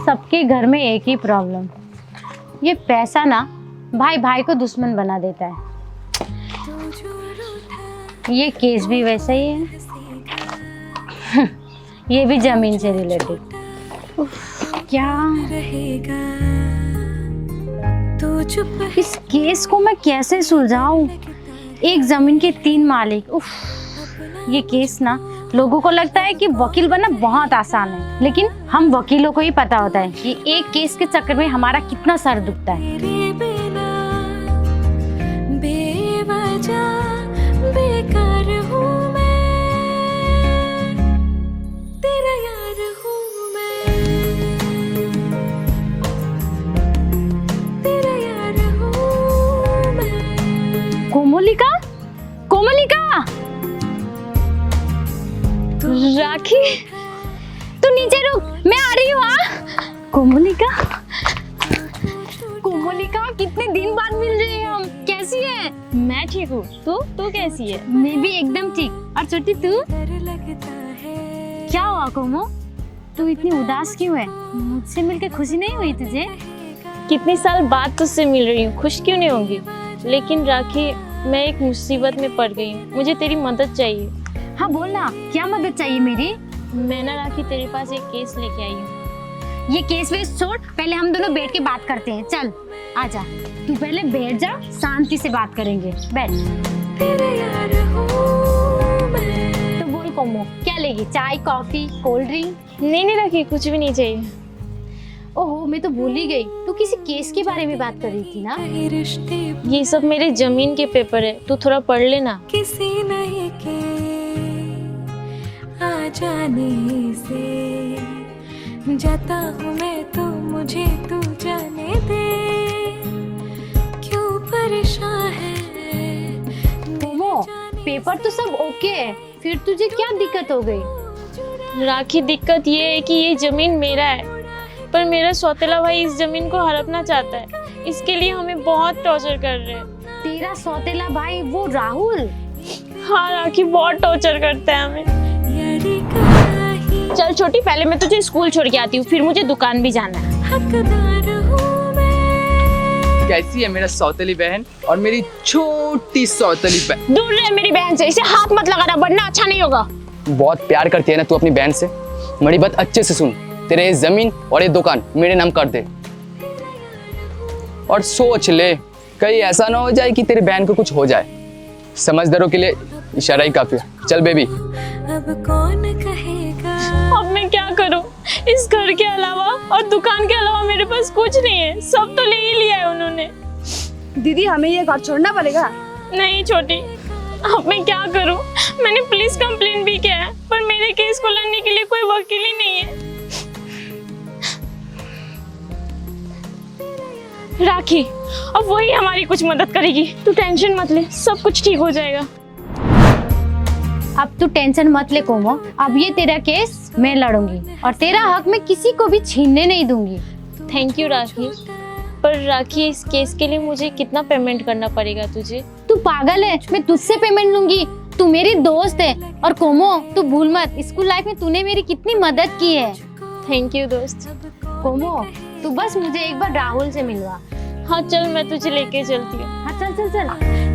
सबके घर में एक ही प्रॉब्लम, ये पैसा ना भाई भाई को दुश्मन बना देता है। ये केस भी वैसा ही है। ये भी जमीन से रिलेटेड। क्या रहेगा तो चुप, इस केस को मैं कैसे सुलझाऊं? एक जमीन के 3 मालिक। उफ, ये केस ना लोगों को लगता है कि वकील बनना बहुत आसान है, लेकिन हम वकीलों को ही पता होता है कि एक केस के चक्कर में हमारा कितना सर दुखता है। बेकार हूँ मैं, तेरा यार हूँ मैं, तेरा यार हूँ मैं। कोमलिका, कोमलिका, राखी, तू नीचे रुक, मैं आ रही हूँ। हाँ कोमलिका, कोमलिका, कितने दिन बाद मिल रहे हैं हम। कैसी है? मैं ठीक हूँ, तू कैसी है? मैं भी एकदम ठीक। और छोटी तू? क्या हुआ कोमो, तू इतनी उदास क्यों है? मुझसे मिलकर खुशी नहीं हुई तुझे? कितने साल बाद तुझसे मिल रही हूँ, खुश क्यों नहीं होंगी? लेकिन राखी, मैं एक मुसीबत में पड़ गई हूँ, मुझे तेरी मदद चाहिए। हाँ बोल ना, क्या मदद चाहिए मेरी? मैं ना राखी तेरे पास एक केस लेके आई हूँ। ये केस वेस छोड़, पहले हम दोनों बैठ के बात करते हैं। चल आजा, तू पहले बैठ जा, शांति से बात करेंगे। बैठ। तेरे यार हूँ मैं। तो बोल कोमो, क्या लेगी? चाय, कॉफी, कोल्ड ड्रिंक? नहीं राखी, कुछ भी नहीं चाहिए। ओहो, मैं तो भूल ही गई, तू किसी केस के बारे में बात कर रही थी ना? ये सब मेरे जमीन के पेपर है, तू थोड़ा पढ़ लेना। किसी नहीं के आ जाने से जाता हूँ मैं, तो मुझे तू जाने दे, क्यों परेशान है? वो पेपर तो सब ओके है, फिर तुझे क्या दिक्कत हो गई? राखी, दिक्कत ये है कि ये जमीन मेरा है, पर मेरा सौतेला भाई इस जमीन को हड़पना चाहता है। इसके लिए हमें बहुत टॉर्चर कर रहे हैं। तेरा सौतेला भाई वो राहुल? हाँ राखी, बहुत टॉर्चर करता है हमें। चल छोटी, पहले मैं तुझे स्कूल छोड़ के आती हूँ, फिर मुझे दुकान भी जाना है। कैसी है मेरा सौतेली बहन और मेरी छोटी सौतेली बहन? दूर रहे मेरी बहन से, इसे हाथ मत लगाना वरना अच्छा नहीं होगा। बहुत प्यार करती है ना तू अपनी बहन से। मेरी बात अच्छे से सुन, तेरे ये जमीन और ये दुकान मेरे नाम कर दे, और सोच ले कहीं ऐसा ना हो जाए कि तेरी बहन को कुछ हो जाए। समझदारों के लिए इशारा ही काफी है। चल बेबी। अब कौन कहेगा? अब मैं क्या करूं? इस घर के अलावा और दुकान के अलावा मेरे पास कुछ नहीं है, सब तो ले ही लिया है उन्होंने। दीदी, हमें ये घर छोड़ना पड़ेगा। नहीं छोटी, अब मैं क्या करूं? मैंने पुलिस कंप्लेंट भी किया है, पर मेरे केस को लड़ने के लिए कोई वकील ही नहीं है। राखी, अब वही हमारी कुछ मदद करेगी, तू टेंशन मत ले, सब कुछ ठीक हो जाएगा। अब तू टेंशन मत ले कोमो, अब ये तेरा केस मैं लड़ूंगी और तेरा हक मैं किसी को भी छीनने नहीं दूंगी। थैंक यू राखी, पर राखी इस केस के लिए मुझे कितना पेमेंट करना पड़ेगा तुझे? तू पागल है? मैं तुझसे पेमेंट लूंगी, तू मेरी दोस्त है। और कोमो तू भूल मत, स्कूल लाइफ में तूने मेरी कितनी मदद की है। थैंक यू दोस्त। कोमो तू बस मुझे एक बार राहुल से मिलवा। हाँ चल, मैं तुझे लेके चलती हूँ। हाँ चल चल चल।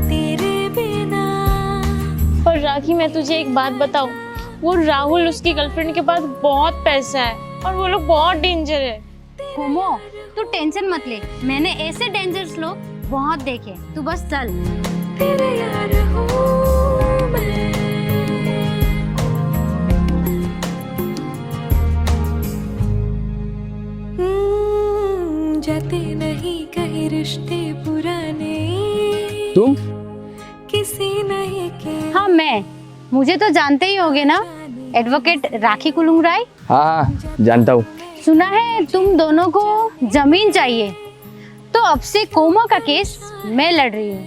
तेरे बिना। पर राखी, मैं तुझे एक बात बताऊं, वो राहुल, उसकी गर्लफ्रेंड के पास बहुत पैसा है और वो लोग बहुत डेंजर है। कोमो तू टेंशन मत ले, मैंने ऐसे डेंजरस लोग बहुत देखे, तू बस चल। तेरे यार हूँ मैं। जाते नहीं कहीं रिश्ते पुराने, तुम? किसी नहीं के। हाँ मैं, मुझे तो जानते ही होगे ना, एडवोकेट राखी कुलुंगराय। हाँ जानता हूँ। सुना है तुम दोनों को जमीन चाहिए, तो अब से कोमो का केस मैं लड़ रही हूँ,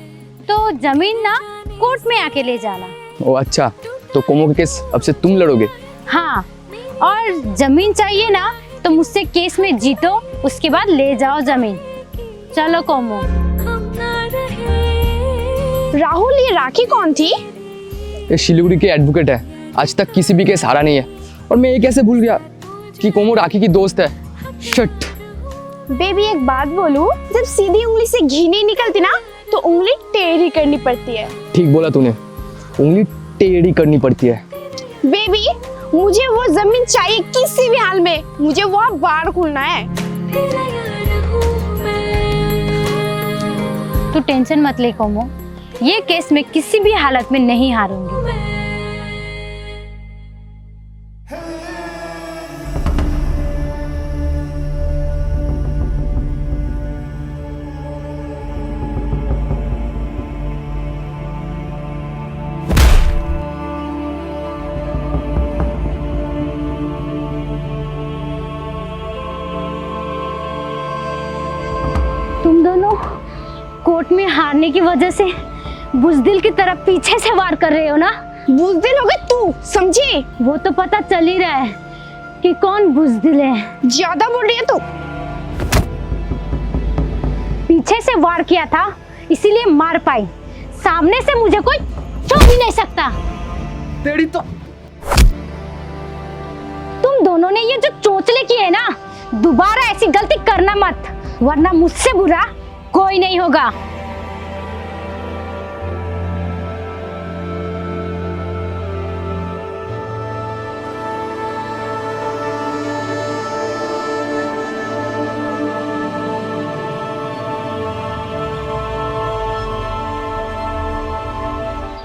तो जमीन ना कोर्ट में आके ले जाना। ओ अच्छा, तो कोमो के केस अब से तुम लड़ोगे? हाँ, और जमीन चाहिए ना तो मुझसे केस में जीतो, उसके बाद ले जाओ जमीन। चलो कोमो। राहुल, ये राखी कौन थी? ये सिलीगुड़ी के एडवोकेट है, आज तक किसी भी केस हारा नहीं है। और मैं ये कैसे भूल गया कि कोमो राखी की दोस्त है। शिट। बेबी एक बात बोलूं, जब सीधी उंगली से घी नहीं निकलती ना तो उंगली टेढ़ी करनी पड़ती है। ठीक बोला तूने, उंगली टेढ़ी करनी पड़ती है। बेबी मुझे वो जमीन चाहिए किसी भी हाल में, मुझे वहाँ बार खुलना है। तेरा यार हूँ मैं। तू टेंशन मत ले कोमो, ये केस मैं किसी भी हालत में नहीं हारूंगी। तुम दोनों कोर्ट में हारने की वजह से बुजदिल की तरफ पीछे से वार कर रहे हो ना? बुजदिल हो गई तू, समझी? वो तो पता चल ही रहा है कि कौन बुजदिल है। ज्यादा बोल रही है तू। पीछे से वार किया था इसीलिए मार पाई, सामने से मुझे कोई छू भी नहीं सकता। तेरी तो तुम दोनों ने ये जो चोचले किए ना, दोबारा ऐसी गलती करना मत, वरना मुझसे बुरा कोई नहीं होगा।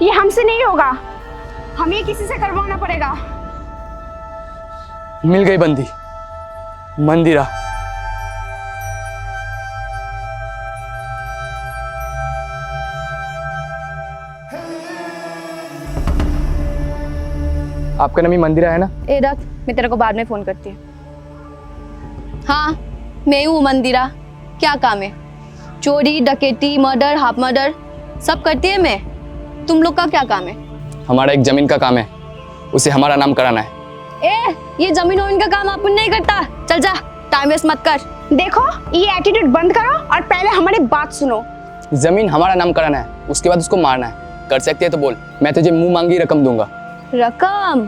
ये हमसे नहीं होगा, हमें किसी से करवाना पड़ेगा। मिल गई बंदी, मंदिरा। आपका नाम ही मंदिरा है ना? ए रख, मैं तेरे को बाद में फोन करती हूँ। हाँ मैं हूँ मंदिरा, क्या काम है? चोरी डकैती मर्डर हाफ मर्डर सब करती है मैं। तुम लोग का क्या काम है? हमारा एक जमीन का काम है, उसे हमारा नाम कराना है। ए ये जमीन वमीन का काम अपन नहीं करता, चल जा, टाइम वेस्ट मत कर। देखो ये एटीट्यूड बंद करो और पहले हमारी बात सुनो। जमीन हमारा नाम कराना है, उसके बाद उसको मारना है। कर सकती है तो बोल, मैं तुझे मुंह मांगी रकम दूंगा। रकम?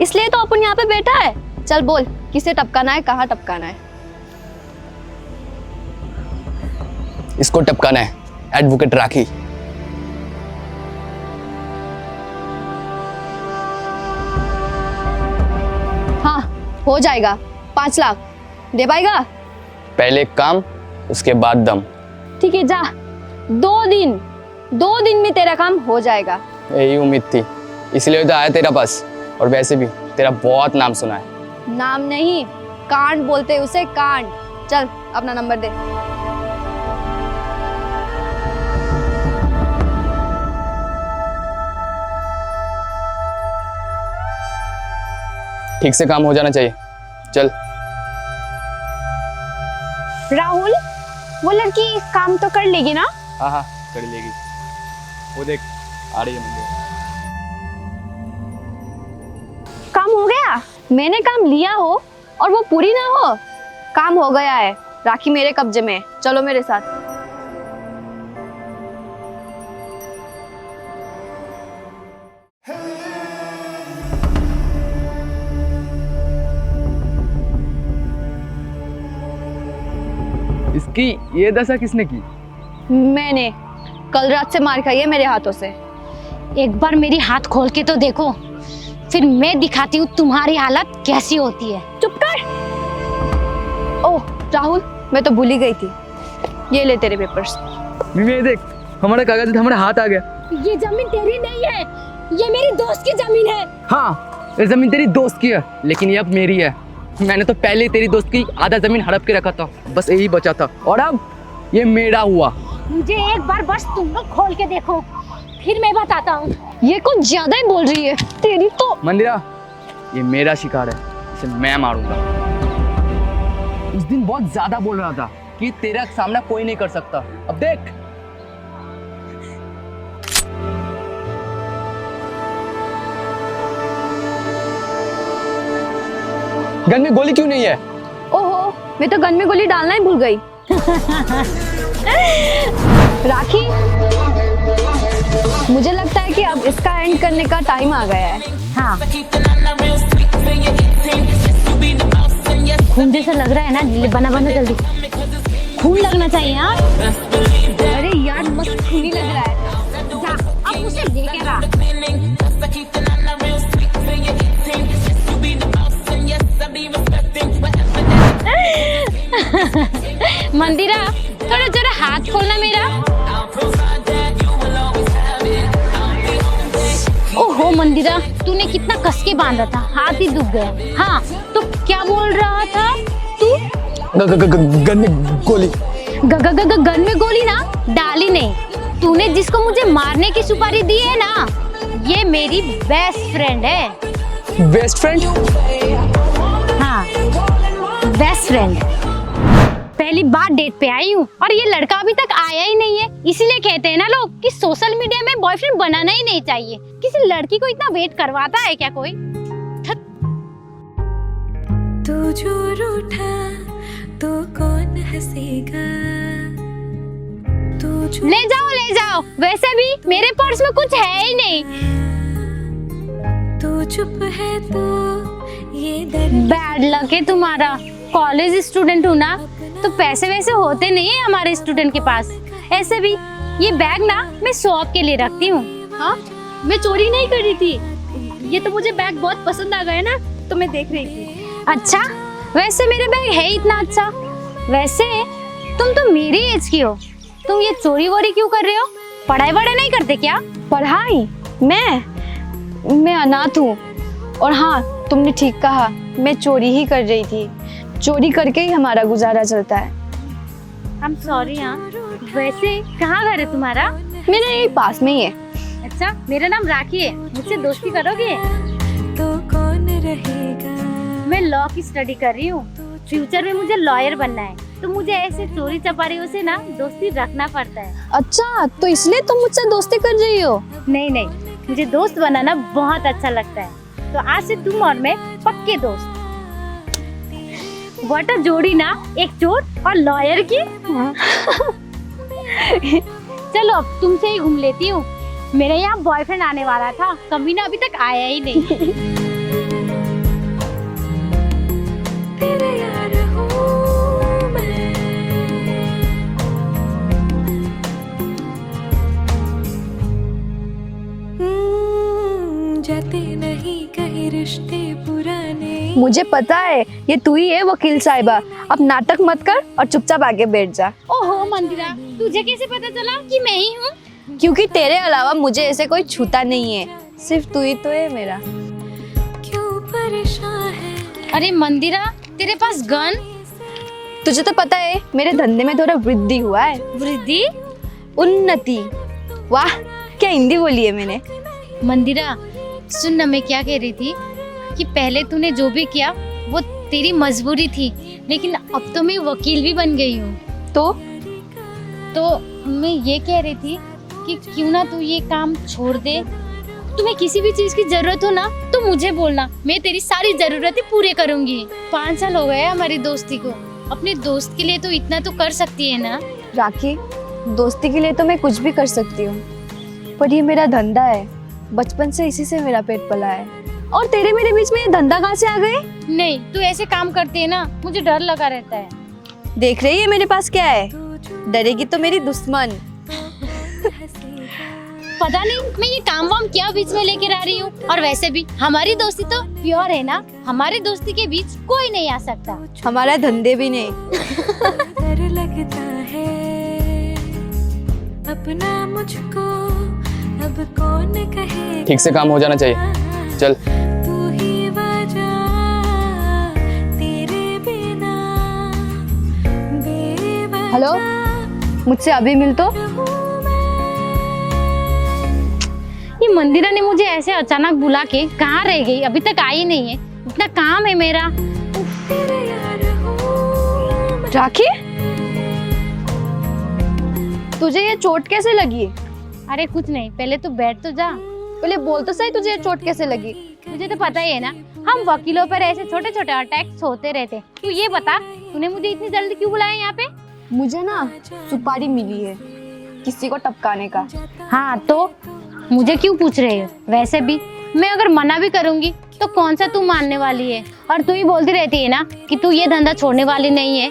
इसलिए तो अपन यहाँ पे बैठा है। चल बोल, किसे टपकाना है, कहाँ टपकाना है? इसको टपकाना है, एडवोकेट राखी। हाँ हो जाएगा, 5 लाख दे पाएगा? पहले काम, उसके बाद दम। ठीक है जा, 2 दिन में तेरा काम हो जाएगा। यही उम्मीद थी, इसलिए तो आया तेरा पास। और वैसे भी तेरा बहुत नाम सुना है। नाम नहीं, कांड बोलते हैं उसे, कांड। चल अपना नंबर दे। ठीक से काम हो जाना चाहिए। चल। राहुल, वो लड़की काम तो कर लेगी ना? हाँ हाँ कर लेगी। वो देख आ रही है मंदिर। काम हो गया? मैंने काम लिया हो और वो पूरी ना हो, काम हो गया है। राखी मेरे कब्जे में, चलो मेरे साथ। इसकी ये दशा किसने की? मैंने कल रात से मार खाई है मेरे हाथों से। एक बार मेरी हाथ खोल के तो देखो, फिर मैं दिखाती हूँ तुम्हारी हालत कैसी होती है। चुप कर। ओह राहुल, मैं तो भूल ही गई थी। ये ले तेरे पेपर्स। ये देख, हमारा कागज हमारे हाथ आ गया। ये जमीन तेरी नहीं है, ये मेरी दोस्त की जमीन है। हाँ ये जमीन तेरी दोस्त की है, लेकिन ये अब मेरी है। मैंने तो पहले ही तेरी दोस्त की आधा जमीन हड़प के रखा था, बस यही बचा था, और अब ये मेरा हुआ। मुझे एक बार बस तुम लोग खोल के देखो, फिर मैं बताता हूँ। ये कुछ ज्यादा ही बोल रही है तेरी तो। मंदिरा, ये मेरा शिकार है, इसे मैं मारूंगा। उस दिन बहुत ज्यादा बोल रहा था कि तेरा सामना कोई नहीं कर सकता, अब देख। गन में गोली क्यों नहीं है? ओहो, मैं तो गन में गोली डालना ही भूल गई। राखी मुझे लगता है कि अब इसका एंड करने का टाइम आ गया है। हाँ, खून जैसा लग रहा है ना, बना बना जल्दी, खून लगना चाहिए। हाँ, अरे यार मस्त खूनी लग रहा है। जा, अब उसे लेके आ। मंदिरा, थोड़ा जरा हाथ खोलना मेरा। ओहो मंदिरा, तूने कितना कस के बांधा था, हाथ ही दुख गया। हाँ, तो क्या बोल रहा था तू? गन में गोली। गन में गोली ना डाली नहीं, तूने जिसको मुझे मारने की सुपारी दी है ना, ये मेरी बेस्ट फ्रेंड है। Best friend? हाँ, बेस्ट फ्रेंड। पहली बार डेट पे आई हूँ और ये लड़का अभी तक आया ही नहीं है। इसीलिए कहते हैं ना लोग कि सोशल मीडिया में बॉयफ्रेंड बनाना ही नहीं चाहिए। किसी लड़की को इतना वेट करवाता है क्या कोई? तू जो रूठा तो कौन हंसेगा, तू जो ले जाओ, वैसे भी मेरे पर्स में कुछ है ही नहीं। तू चुप है तो ये दर्द बैड लक है तुम्हारा, कॉलेज स्टूडेंट हूँ ना, तो पैसे वैसे होते नहीं है हमारे स्टूडेंट के पास। ऐसे भी ये बैग ना मैं शौक के लिए रखती हूँ। हाँ, मैं चोरी नहीं कर रही थी, ये तो मुझे बैग बहुत पसंद आ गया ना, तो मैं देख रही थी। अच्छा, वैसे मेरे बैग है इतना अच्छा। वैसे तुम तो मेरी एज की हो, तुम ये चोरी वोरी क्यों कर रहे हो? पढ़ाई वढ़ाई नहीं करते क्या? पढ़ाई? मैं अनाथ हूँ। और हाँ, तुमने ठीक कहा, मैं चोरी ही कर रही थी। चोरी करके ही हमारा गुजारा चलता है। I'm sorry हाँ। वैसे कहाँ घर है तुम्हारा? मेरा यही पास में ही है। अच्छा, मेरा नाम राखी है, मुझसे दोस्ती करोगे? तो कौन रहेगा। मैं लॉ की स्टडी कर रही हूँ, फ्यूचर में मुझे लॉयर बनना है, तो मुझे ऐसे चोरी चपारियों से ना दोस्ती रखना पड़ता है। अच्छा, तो इसलिए तुम मुझसे दोस्ती कर रही हो? नहीं, मुझे दोस्त बनाना बहुत अच्छा लगता है, तो आज से तुम और मैं पक्के दोस्त। व्हाट अ जोड़ी ना, एक चोर और लॉयर की। चलो अब तुमसे ही घूम लेती हूँ, मेरे यहाँ बॉयफ्रेंड आने वाला था, कभी ना अभी तक आया ही नहीं। तेरा यार हूँ मैं, जाते नहीं कहीं रिश्ते पुराने। मुझे पता है ये तू ही है वकील साहिबा। अब नाटक मत कर और चुपचाप आगे बैठ जा। ओहो मंदिरा, तुझे कैसे पता चला कि मैं ही हूँ? क्योंकि तेरे अलावा मुझे ऐसे कोई छूता नहीं है, सिर्फ तू ही तो है मेरा। क्यों परेशान है। अरे मंदिरा, तेरे पास गन? तुझे तो पता है मेरे धंधे में थोड़ा वृद्धि हुआ है। वृद्धि? उन्नति। वाह, क्या हिंदी बोली है मैंने। मंदिरा सुन ना, मैं क्या कह रही थी कि पहले तूने जो भी किया वो तेरी मजबूरी थी, लेकिन अब तो मैं वकील भी बन गई हूँ। तो मैं ये कह रही थी कि क्यों ना तू ये काम छोड़ दे। तुम्हें किसी भी चीज की जरूरत हो ना तो मुझे बोलना, मैं तेरी सारी जरूरतें पूरे करूंगी। 5 साल हो गए हमारी दोस्ती को, अपने दोस्त के लिए तो इतना तो कर सकती है ना। राखी, दोस्ती के लिए तो मैं कुछ भी कर सकती हूँ, पर ये मेरा धंधा है, बचपन से इसी से मेरा पेट पला है। और तेरे मेरे बीच में ये धंधा कहाँ से आ गए? नहीं, तू ऐसे काम करती है ना, मुझे डर लगा रहता है। देख रही है मेरे पास क्या है? डरेगी तो मेरी दुश्मन। पता नहीं मैं ये काम वाम क्या बीच में लेकर आ रही हूँ। और वैसे भी हमारी दोस्ती तो प्योर है ना, हमारी दोस्ती के बीच कोई नहीं आ सकता। हमारा धंधे भी नहीं। डर लगता है अपना मुझको, अब कौन कहे। ठीक से काम हो जाना चाहिए, चल। तू ही वजह, तेरे बिना बेवजह हेलो, मुझसे अभी मिल तो। ये मंदिरा ने मुझे ऐसे अचानक बुला के कहाँ रह गई, अभी तक आई नहीं है। इतना काम है मेरा। तेरा यार हूँ मैं। राखी, तुझे ये चोट कैसे लगी? अरे कुछ नहीं, पहले तो बैठ तो जा। पहले बोल तो सही, तुझे ये चोट कैसे लगी? मुझे तो पता ही है ना, हम वकीलों पर ऐसे छोटे छोटे अटैक्स होते रहते। तू ये बता, तूने मुझे इतनी जल्दी क्यों बुलाया यहाँ पे? मुझे ना सुपारी मिली है किसी को टपकाने का। हाँ तो मुझे क्यों पूछ रहे हो? वैसे भी मैं अगर मना भी करूंगी तो कौन सा तू मानने वाली है? और तू ही बोलती रहती है ना कि तू ये धंधा छोड़ने वाली नहीं है।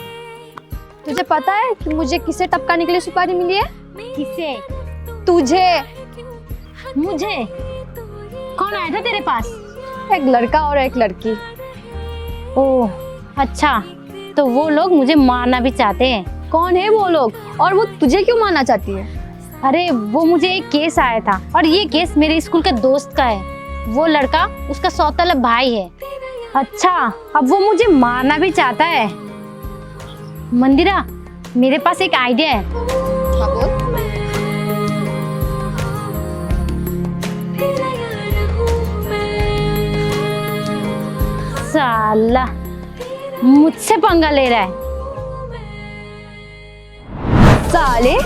तुझे पता है कि मुझे किसे टपकाने के लिए सुपारी मिली है? किससे? तुझे। मुझे? कौन आया था तेरे पास? एक लड़का और एक लड़की। ओह अच्छा, तो वो लोग मुझे मारना भी चाहते हैं। कौन है वो लोग और वो तुझे क्यों मारना चाहती है? अरे वो मुझे एक केस आया था और ये केस मेरे स्कूल के दोस्त का है। वो लड़का उसका सौतेला भाई है। अच्छा, अब वो मुझे मारना भी चाहता है। मंदिरा, मेरे पास एक आइडिया है। हाँ बोल। साला मुझसे पंगा ले रहा है। साले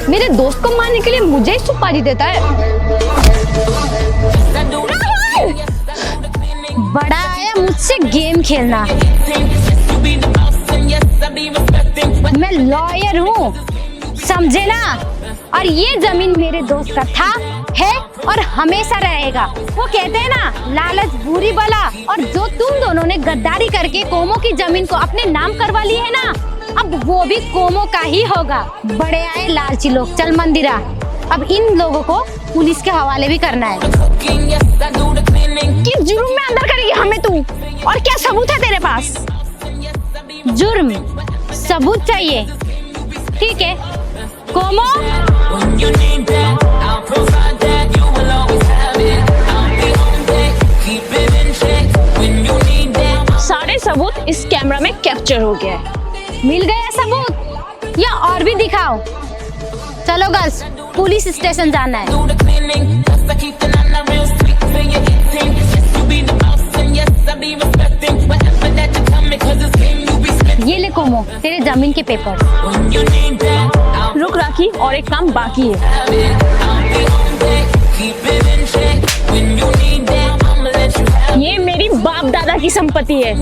मेरे दोस्त को मारने के लिए मुझे ही सुपारी देता है। बड़ा आया मुझसे गेम खेलना। मैं लॉयर हूँ, समझे ना? और ये जमीन मेरे दोस्त का था, है और हमेशा रहेगा। वो कहते हैं ना, लालच बुरी बला। और जो तुम दोनों ने गद्दारी करके कोमो की जमीन को अपने नाम करवा ली है ना, अब वो भी कोमो का ही होगा। बड़े आए लालची लोग। चल मंदिरा, अब इन लोगों को पुलिस के हवाले भी करना है। किस जुर्म में अंदर करेगी हमें तू? और क्या सबूत है तेरे पास? जुर्म सबूत चाहिए? ठीक है, कोमो सारे सबूत इस कैमरा में कैप्चर हो गया है। मिल गया सबूत या और भी दिखाओ? चलो गर्ल्स, पुलिस स्टेशन जाना है। ये ले कोमो, तेरे जमीन के पेपर। रुक राखी, और एक काम बाकी है। ये मेरी बाप दादा की संपत्ति है।